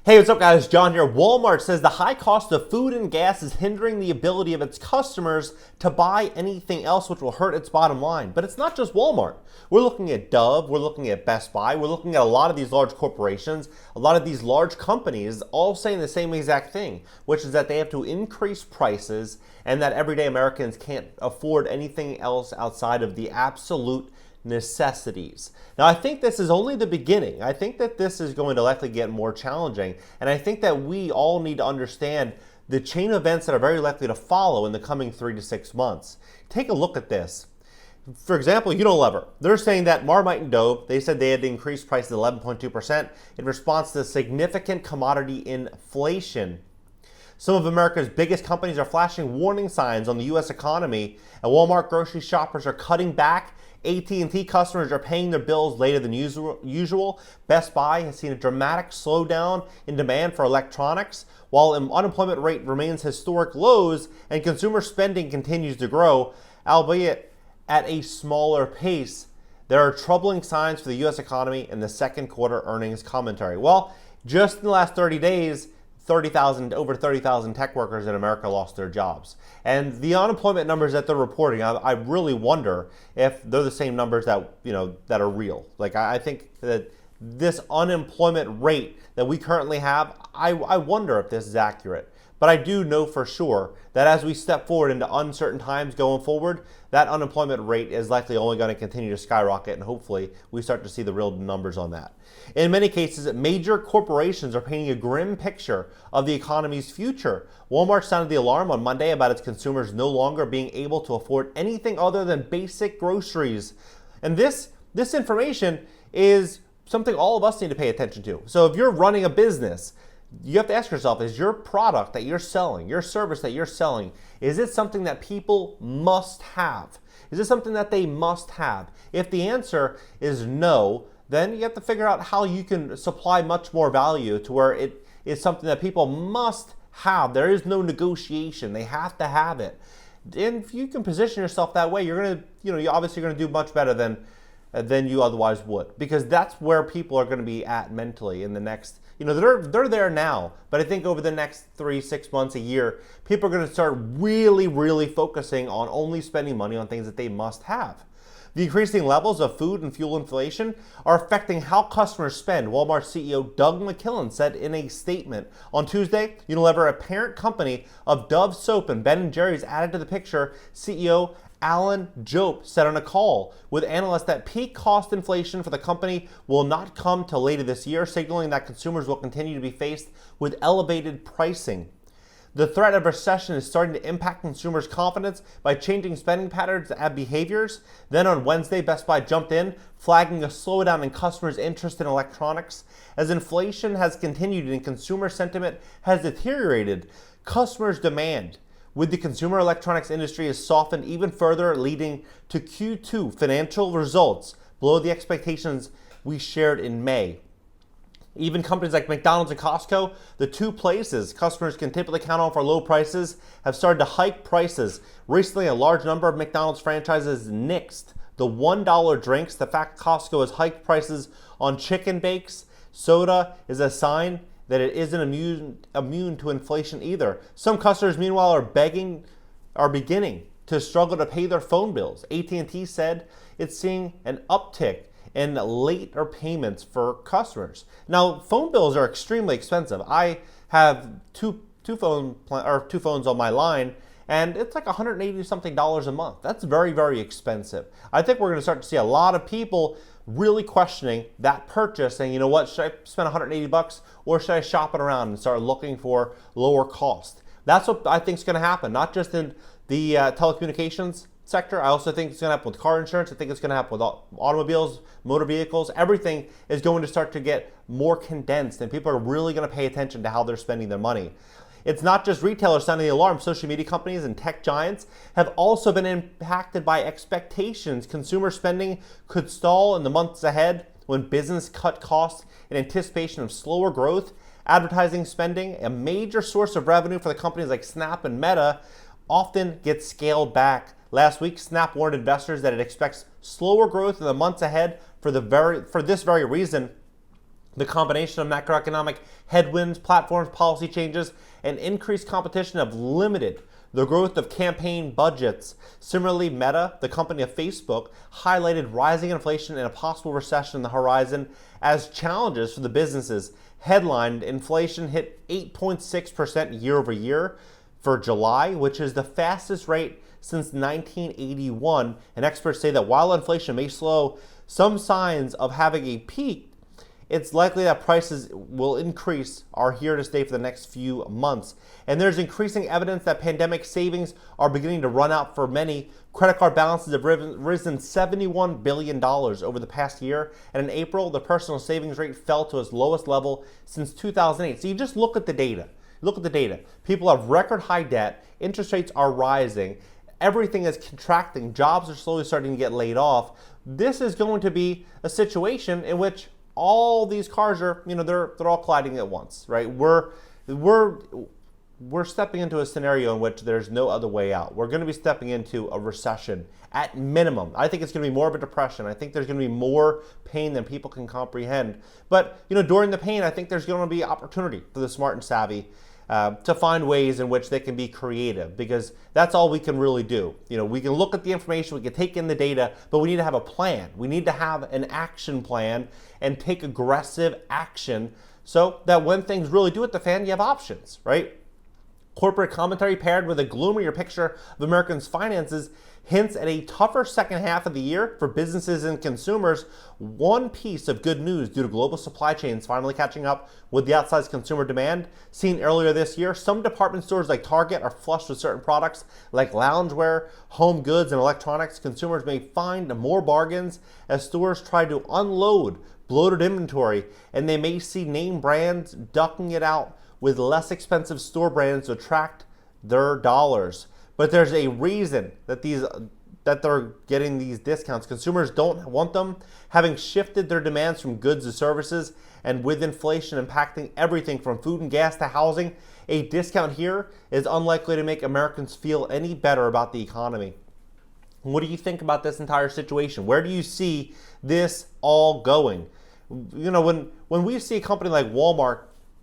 Hey, what's up guys? John here. Walmart says the high cost of food and gas is hindering the ability of its customers to buy anything else, which will hurt its bottom line. But it's not just Walmart. We're looking at Dove, we're looking at Best Buy, we're looking at a lot of these large corporations, a lot of these large companies all saying the same exact thing, which is that they have to increase prices and that everyday Americans can't afford anything else outside of the absolute necessities. Now, I think this is only the beginning. I think that this is going to likely get more challenging, and I think that we all need to understand the chain of events that are very likely to follow in the coming 3 to 6 months. Take a look at this. For example, Unilever. They're saying that Marmite and Dove, they said they had to increase prices 11.2% in response to significant commodity inflation. Some of America's biggest companies are flashing warning signs on the U.S. economy, and Walmart grocery shoppers are cutting back. AT&T customers are paying their bills later than usual. Best Buy has seen a dramatic slowdown in demand for electronics, while the unemployment rate remains historic lows and consumer spending continues to grow, albeit at a smaller pace. There are troubling signs for the U.S. economy in the second quarter earnings commentary. Well, just in the last 30 days, over 30,000 tech workers in America lost their jobs. And the unemployment numbers that they're reporting, I really wonder if they're the same numbers that, that are real. Like, I think that this unemployment rate that we currently have, I wonder if this is accurate. But I do know for sure that as we step forward into uncertain times going forward, that unemployment rate is likely only going to continue to skyrocket, and hopefully we start to see the real numbers on that. In many cases, major corporations are painting a grim picture of the economy's future. Walmart sounded the alarm on Monday about its consumers no longer being able to afford anything other than basic groceries. And this information is something all of us need to pay attention to. So if you're running a business, you have to ask yourself, is your product that you're selling, your service that you're selling, is it something that people must have? Is it something that they must have? If the answer is no, then you have to figure out how you can supply much more value to where it is something that people must have. There is no negotiation. They have to have it. And if you can position yourself that way, you're going to, you're obviously going to do much better than you otherwise would, because that's where people are going to be at mentally in the next, they're there now, but I think over the next 3, 6 months, a year, people are going to start really, really focusing on only spending money on things that they must have. The increasing levels of food and fuel inflation are affecting how customers spend, Walmart CEO Doug McMillon said in a statement. On Tuesday, Unilever, a parent company of Dove Soap and Ben & Jerry's, added to the picture. CEO Alan Jope said on a call with analysts that peak cost inflation for the company will not come till later this year, signaling that consumers will continue to be faced with elevated pricing. The threat of recession is starting to impact consumers' confidence by changing spending patterns and behaviors. Then on Wednesday, Best Buy jumped in, flagging a slowdown in customers' interest in electronics. As inflation has continued and consumer sentiment has deteriorated, customers' demand with the consumer electronics industry has softened even further, leading to Q2 financial results below the expectations we shared in May. Even companies like McDonald's and Costco, the two places customers can typically count on for low prices, have started to hike prices. Recently, a large number of McDonald's franchises nixed the $1 drinks. The fact Costco has hiked prices on chicken bakes, soda, is a sign that it isn't immune to inflation either. Some customers, meanwhile, are beginning to struggle to pay their phone bills. AT&T said it's seeing an uptick in later payments for customers. Now, phone bills are extremely expensive. I have two phones on my line, and it's like $180 something a month. That's very, very expensive. I think we're going to start to see a lot of people really questioning that purchase, saying, you know what, should I spend $180 or should I shop it around and start looking for lower cost? That's what I think is going to happen, not just in the telecommunications sector. I also think it's going to happen with car insurance. I think it's going to happen with automobiles, motor vehicles. Everything is going to start to get more condensed, and people are really going to pay attention to how they're spending their money. It's not just retailers sounding the alarm. Social media companies and tech giants have also been impacted by expectations. Consumer spending could stall in the months ahead when business cut costs in anticipation of slower growth. Advertising spending, a major source of revenue for the companies like Snap and Meta, often gets scaled back. Last week, Snap warned investors that it expects slower growth in the months ahead for this very reason. The combination of macroeconomic headwinds, platforms, policy changes, and increased competition have limited the growth of campaign budgets. Similarly, Meta, the company of Facebook, highlighted rising inflation and a possible recession on the horizon as challenges for the businesses. Headlined, inflation hit 8.6% year over year for July, which is the fastest rate since 1981. And experts say that while inflation may slow, some signs of having a peak, it's likely that prices will increase, are here to stay for the next few months. And there's increasing evidence that pandemic savings are beginning to run out for many. Credit card balances have risen $71 billion over the past year. And in April, the personal savings rate fell to its lowest level since 2008. So you just look at the data. Look at the data. People have record high debt. Interest rates are rising. Everything is contracting. Jobs are slowly starting to get laid off. This is going to be a situation in which all these cars are, they're all colliding at once, right? We're stepping into a scenario in which there's no other way out. We're going to be stepping into a recession at minimum. I think it's going to be more of a depression. I think there's going to be more pain than people can comprehend. But, during the pain, I think there's going to be opportunity for the smart and savvy to find ways in which they can be creative, because that's all we can really do. We can look at the information, we can take in the data, but we need to have a plan. We need to have an action plan and take aggressive action so that when things really do hit the fan, you have options, right? Corporate commentary paired with a gloomier picture of Americans' finances hints at a tougher second half of the year for businesses and consumers. One piece of good news due to global supply chains finally catching up with the outsized consumer demand seen earlier this year. Some department stores like Target are flushed with certain products like loungewear, home goods, and electronics. Consumers may find more bargains as stores try to unload bloated inventory, and they may see name brands ducking it out with less expensive store brands to attract their dollars. But there's a reason that they're getting these discounts. Consumers don't want them, having shifted their demands from goods to services, and with inflation impacting everything from food and gas to housing, a discount here is unlikely to make Americans feel any better about the economy. What do you think about this entire situation? Where do you see this all going? When we see a company like Walmart,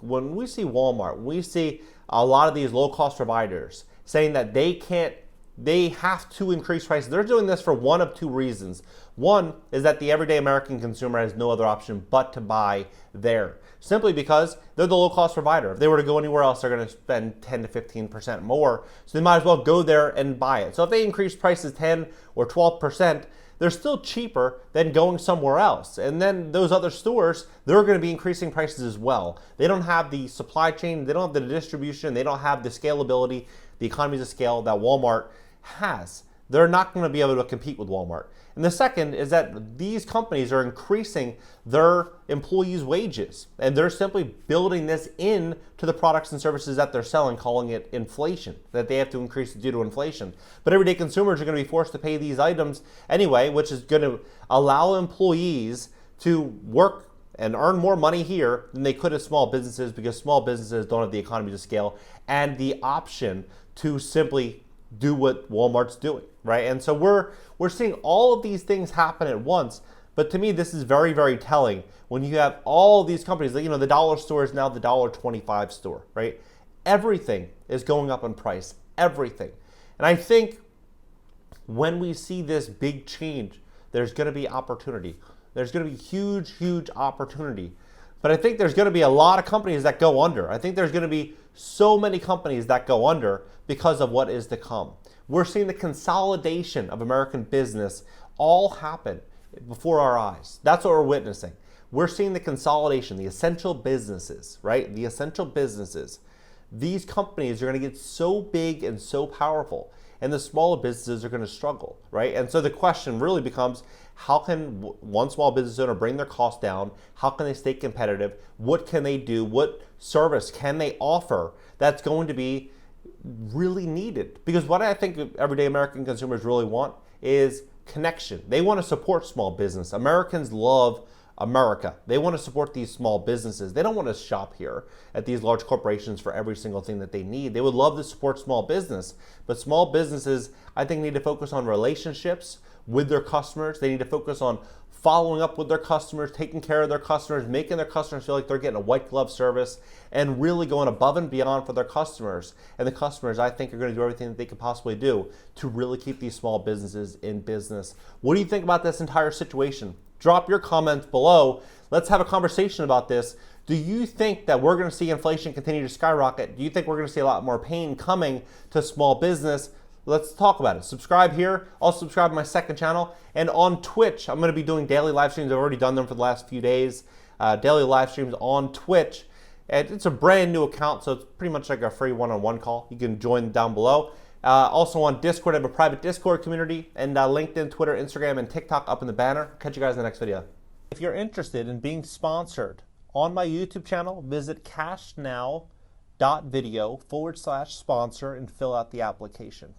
we see a lot of these low-cost providers saying that they have to increase prices. They're doing this for one of two reasons. One is that the everyday American consumer has no other option but to buy there, simply because they're the low-cost provider. If they were to go anywhere else, they're going to spend 10 to 15% more, so they might as well go there and buy it. So if they increase prices 10 or 12%, they're still cheaper than going somewhere else. And then those other stores, they're going to be increasing prices as well. They don't have the supply chain, they don't have the distribution, they don't have the scalability, the economies of scale that Walmart has. They're not going to be able to compete with Walmart. And the second is that these companies are increasing their employees' wages, and they're simply building this in to the products and services that they're selling, calling it inflation, that they have to increase due to inflation. But everyday consumers are going to be forced to pay these items anyway, which is going to allow employees to work and earn more money here than they could as small businesses, because small businesses don't have the economies of scale and the option to simply do what Walmart's doing, right? And so we're seeing all of these things happen at once. But to me, this is very, very telling when you have all of these companies. The dollar store is now the $1.25 store, right? Everything is going up in price, everything. And I think when we see this big change, there's going to be opportunity. There's going to be huge, huge opportunity. But I think there's going to be a lot of companies that go under. I think there's going to be so many companies that go under because of what is to come. We're seeing the consolidation of American business all happen before our eyes. That's what we're witnessing. We're seeing the consolidation, the essential businesses, right? The essential businesses. These companies are going to get so big and so powerful, and the smaller businesses are going to struggle, right? And so the question really becomes, how can one small business owner bring their costs down? How can they stay competitive? What can they do? What service can they offer that's going to be really needed? Because what I think everyday American consumers really want is connection. They want to support small business. Americans love America. They want to support these small businesses. They don't want to shop here at these large corporations for every single thing that they need. They would love to support small business, but small businesses, I think, need to focus on relationships with their customers. They need to focus on following up with their customers, taking care of their customers, making their customers feel like they're getting a white glove service, and really going above and beyond for their customers. And the customers, I think, are going to do everything that they could possibly do to really keep these small businesses in business. What do you think about this entire situation? Drop your comments below. Let's have a conversation about this. Do you think that we're going to see inflation continue to skyrocket? Do you think we're going to see a lot more pain coming to small business? Let's talk about it. Subscribe here. Also subscribe to my second channel. And on Twitch, I'm going to be doing daily live streams. I've already done them for the last few days. Daily live streams on Twitch. And it's a brand new account, so it's pretty much like a free one-on-one call. You can join down below. Also on Discord, I have a private Discord community. And LinkedIn, Twitter, Instagram, and TikTok up in the banner. Catch you guys in the next video. If you're interested in being sponsored on my YouTube channel, visit cashnow.video/sponsor and fill out the application.